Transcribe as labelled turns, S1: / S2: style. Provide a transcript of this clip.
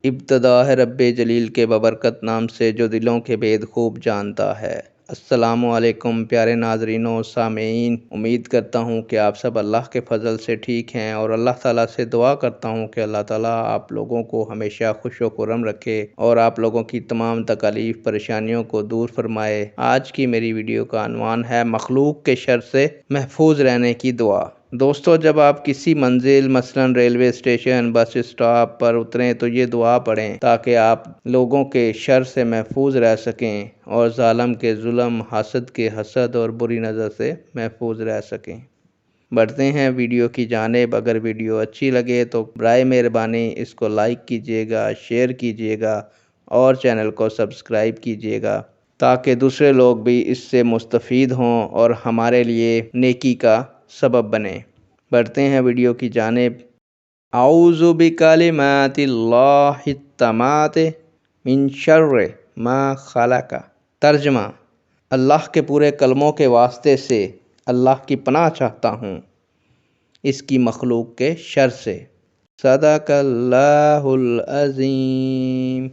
S1: ابتدا ہے رب جلیل کے ببرکت نام سے جو دلوں کے بید خوب جانتا ہے۔ السلام علیکم پیارے ناظرین و سامعین، امید کرتا ہوں کہ آپ سب اللہ کے فضل سے ٹھیک ہیں، اور اللہ تعالیٰ سے دعا کرتا ہوں کہ اللہ تعالیٰ آپ لوگوں کو ہمیشہ خوش و خرم رکھے اور آپ لوگوں کی تمام تکالیف پریشانیوں کو دور فرمائے۔ آج کی میری ویڈیو کا عنوان ہے مخلوق کے شر سے محفوظ رہنے کی دعا۔ دوستو، جب آپ کسی منزل مثلاً ریلوے اسٹیشن، بس اسٹاپ پر اتریں تو یہ دعا پڑھیں تاکہ آپ لوگوں کے شر سے محفوظ رہ سکیں اور ظالم کے ظلم، حاسد کے حسد اور بری نظر سے محفوظ رہ سکیں۔ بڑھتے ہیں ویڈیو کی جانب۔ اگر ویڈیو اچھی لگے تو برائے مہربانی اس کو لائک کیجیے گا، شیئر کیجیے گا اور چینل کو سبسکرائب کیجیے گا تاکہ دوسرے لوگ بھی اس سے مستفید ہوں اور ہمارے لیے نیکی کا سبب بنے۔ بڑھتے ہیں ویڈیو کی جانب۔ اعوذ بکلمات اللہ التامات من شر ما خلق۔ ترجمہ: اللہ کے پورے کلموں کے واسطے سے اللہ کی پناہ چاہتا ہوں اس کی مخلوق کے شر سے۔ صدق اللہ العظیم۔